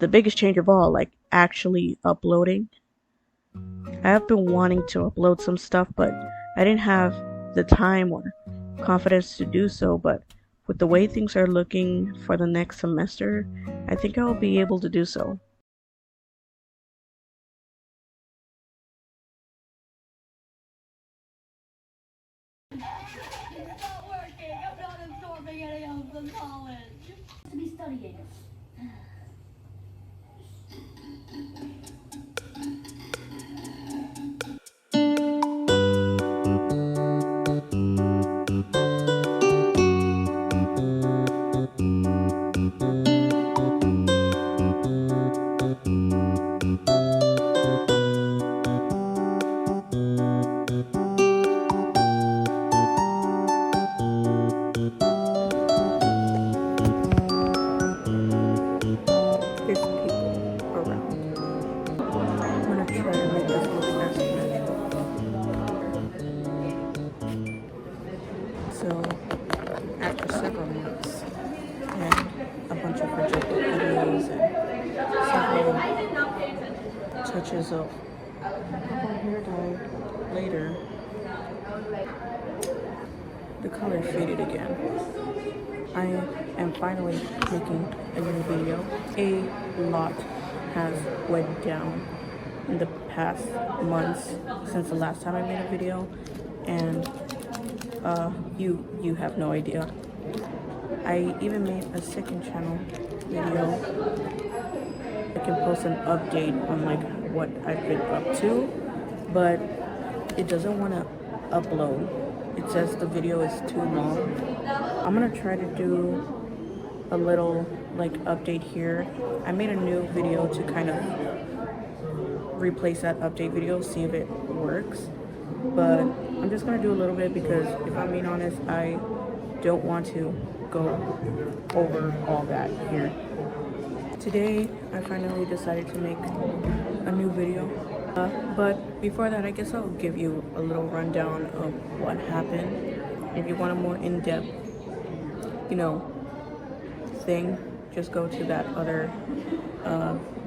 the biggest change of all, like actually uploading. I have been wanting to upload some stuff, but I didn't have the time or confidence to do so. But with the way things are looking for the next semester, I think I'll be able to do so. It's not working. I'm not absorbing any of the knowledge. To be studying. There's people around. I'm gonna try to make this look as natural. So, after several months and a bunch of rejected videos and several touches of hair dye later, the color faded again. I am finally making a new video. A lot has went down in the past months since the last time I made a video, and you have no idea. I even made a second channel video. I can post an update on like what I've been up to, but it doesn't want to upload. It says the video is too long. I'm gonna try to do a little like update here. I made a new video to kind of replace that update video, see if it works. But I'm just gonna do a little bit because if I'm being honest, I don't want to go over all that here. Today, I finally decided to make a new video. But before that, I guess I'll give you a little rundown of what happened. If you want a more in-depth, thing, just go to that other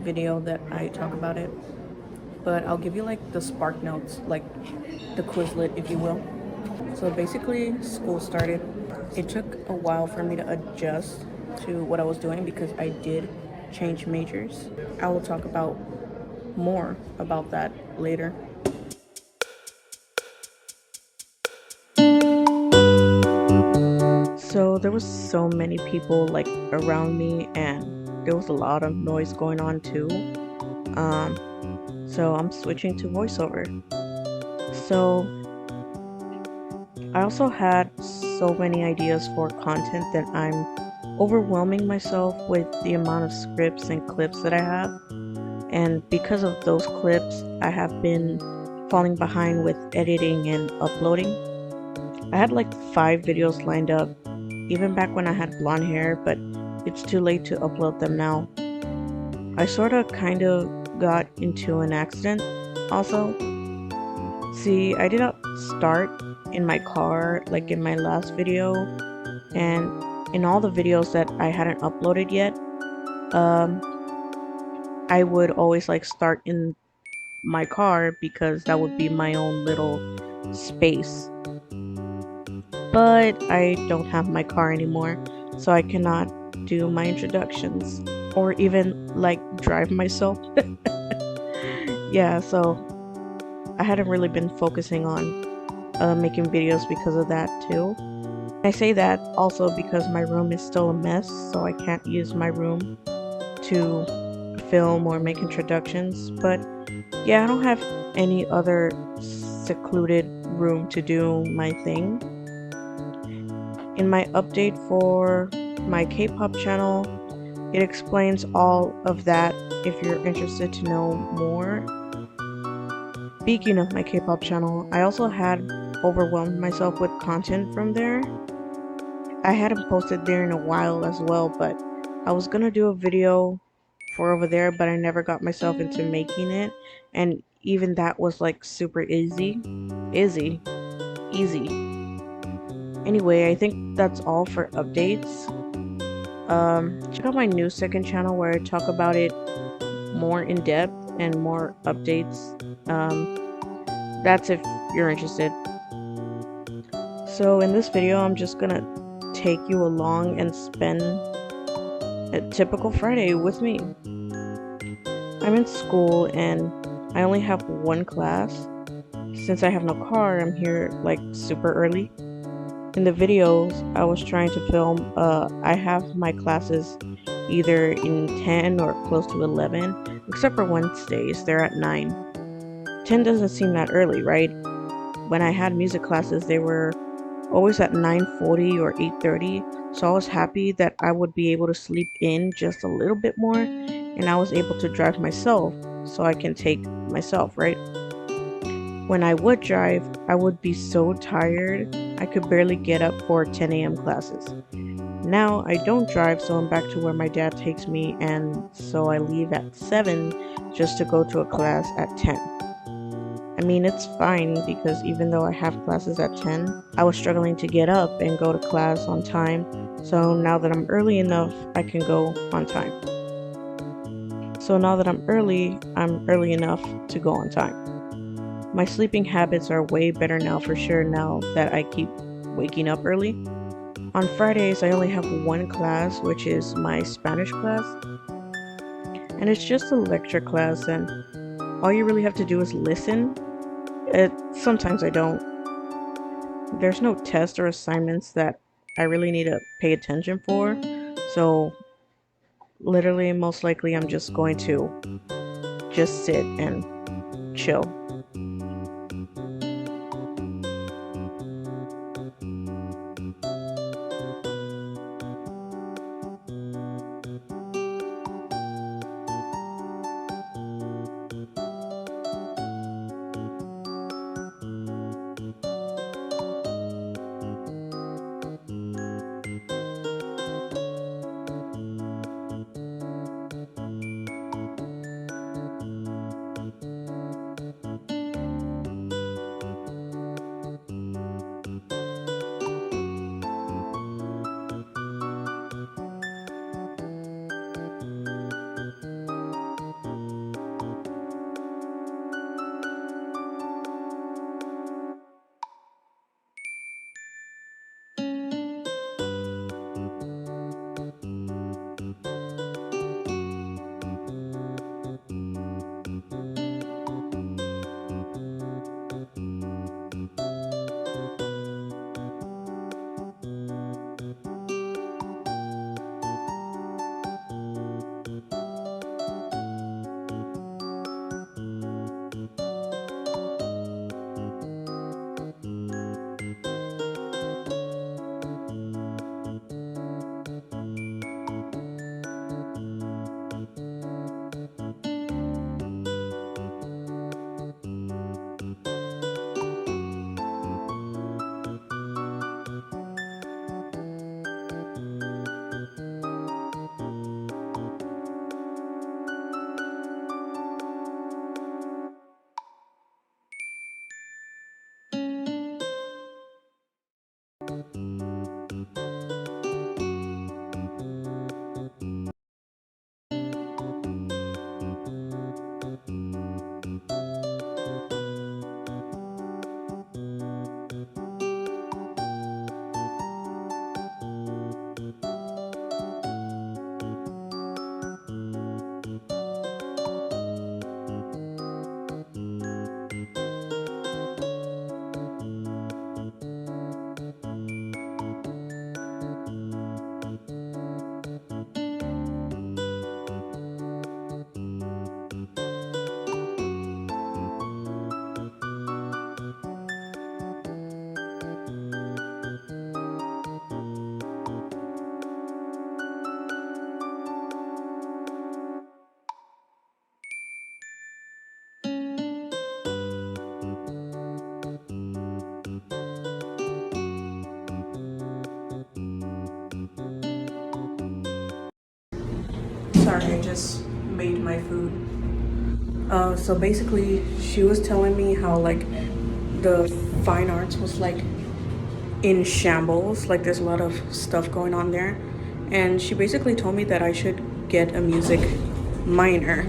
video that I talk about it. But I'll give you like the spark notes, like the Quizlet, if you will. So basically, school started. It took a while for me to adjust to what I was doing because I did change majors. I will talk about more about that later. So there was so many people like around me, and there was a lot of noise going on too. So I'm switching to voiceover. So I also had so many ideas for content that I'm overwhelming myself with the amount of scripts and clips that I have. And because of those clips, I have been falling behind with editing and uploading. I had like 5 videos lined up, even back when I had blonde hair, but it's too late to upload them now. I kind of got into an accident also. See, I did not start in my car like in my last video, and in all the videos that I hadn't uploaded yet, I would always like start in my car because that would be my own little space. But I don't have my car anymore, so I cannot do my introductions or even like drive myself. Yeah, so I hadn't really been focusing on making videos because of that too. I say that also because my room is still a mess, so I can't use my room to film or make introductions. But yeah, I don't have any other secluded room to do my thing. In my update for my K-pop channel, it explains all of that if you're interested to know more. Speaking of my K-pop channel, I also had overwhelmed myself with content from there. I hadn't posted there in a while as well, but I was gonna do a video for over there, but I never got myself into making it, and even that was like super easy. Anyway, I think that's all for updates. Check out my new second channel where I talk about it more in depth and more updates. That's if you're interested. So in this video, I'm just gonna take you along and spend a typical Friday with me. I'm in school and I only have one class. Since I have no car, I'm here like super early. In the videos I was trying to film, I have my classes either in 10 or close to 11, except for Wednesdays, they're at 9. 10 doesn't seem that early, right? When I had music classes, they were always at 9:40 or 8:30, so I was happy that I would be able to sleep in just a little bit more, and I was able to drive myself so I can take myself, right? When I would drive, I would be so tired I could barely get up for 10 a.m. classes. Now I don't drive, so I'm back to where my dad takes me, and so I leave at 7 just to go to a class at 10. I mean, it's fine because even though I have classes at 10, I was struggling to get up and go to class on time. So now that I'm early enough, I can go on time. So now that I'm early enough to go on time. My sleeping habits are way better now for sure now that I keep waking up early. On Fridays, I only have one class, which is my Spanish class. And it's just a lecture class, and all you really have to do is listen. Sometimes I don't. There's no tests or assignments that I really need to pay attention for. So literally, most likely, I'm just going to just sit and chill. Sorry, I just made my food. So basically, she was telling me how like the fine arts was like in shambles. Like there's a lot of stuff going on there, and she basically told me that I should get a music minor.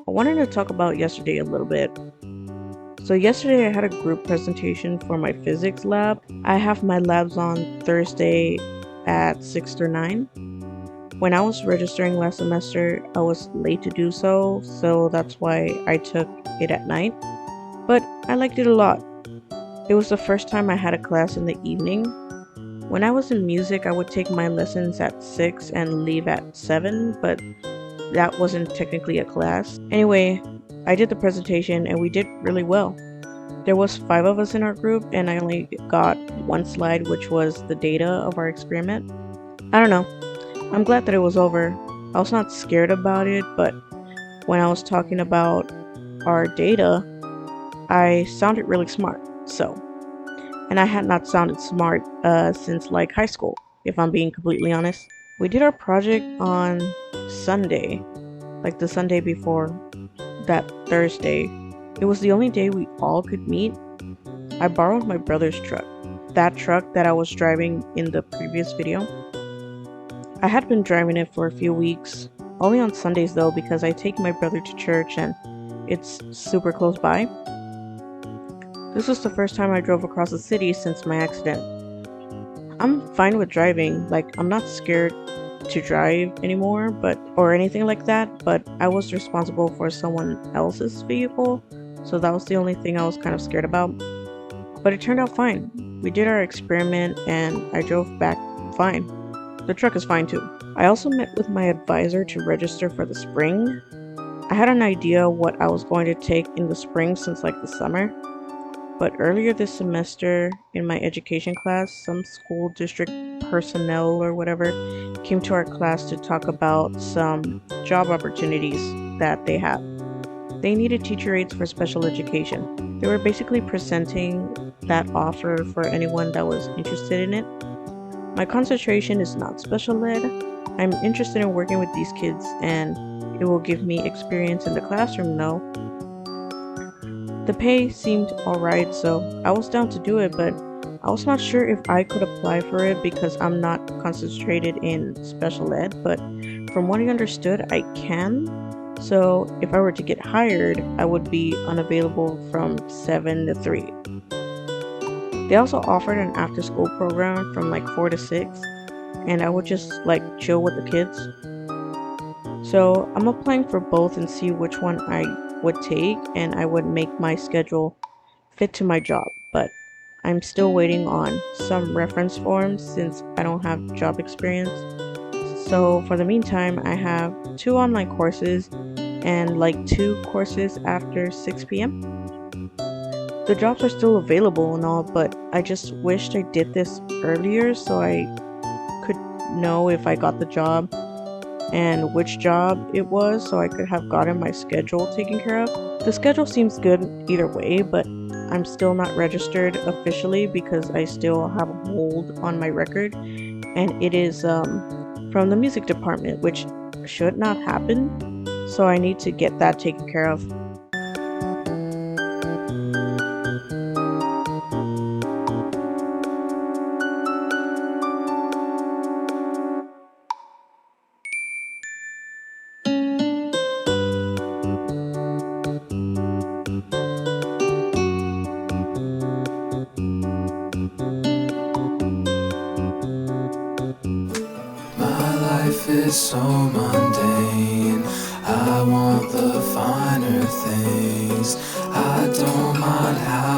I wanted to talk about yesterday a little bit. So yesterday I had a group presentation for my physics lab. I have my labs on Thursday at 6 to 9. When I was registering last semester, I was late to do so, so that's why I took it at night. But I liked it a lot. It was the first time I had a class in the evening. When I was in music, I would take my lessons at 6 and leave at 7, but that wasn't technically a class. Anyway, I did the presentation and we did really well. There was 5 of us in our group and I only got one slide, which was the data of our experiment. I don't know. I'm glad that it was over. I was not scared about it, but when I was talking about our data, I sounded really smart. And I had not sounded smart since like high school, if I'm being completely honest. We did our project on Sunday, like the Sunday before that Thursday. It was the only day we all could meet. I borrowed my brother's truck, that truck that I was driving in the previous video. I had been driving it for a few weeks, only on Sundays though, because I take my brother to church and it's super close by. This was the first time I drove across the city since my accident. I'm fine with driving, like I'm not scared to drive anymore, or anything like that, but I was responsible for someone else's vehicle, so that was the only thing I was kind of scared about. But it turned out fine. We did our experiment and I drove back fine. The truck is fine too. I also met with my advisor to register for the spring. I had an idea what I was going to take in the spring since like the summer. But earlier this semester in my education class, some school district personnel or whatever came to our class to talk about some job opportunities that they have. They needed teacher aides for special education. They were basically presenting that offer for anyone that was interested in it. My concentration is not special ed. I'm interested in working with these kids and it will give me experience in the classroom though. The pay seemed alright, so I was down to do it, but I was not sure if I could apply for it because I'm not concentrated in special ed, but from what I understood, I can. So if I were to get hired, I would be unavailable from 7 to 3. They also offered an after school program from like 4 to 6, and I would just like chill with the kids. So I'm applying for both and see which one I would take, and I would make my schedule fit to my job, but I'm still waiting on some reference forms since I don't have job experience. So for the meantime, I have 2 online courses and like 2 courses after 6 p.m. The jobs are still available and all, but I just wished I did this earlier so I could know if I got the job and which job it was so I could have gotten my schedule taken care of. The schedule seems good either way, but I'm still not registered officially because I still have a hold on my record, and it is from the music department, which should not happen, so I need to get that taken care of. Life is so mundane. I want the finer things. I don't mind how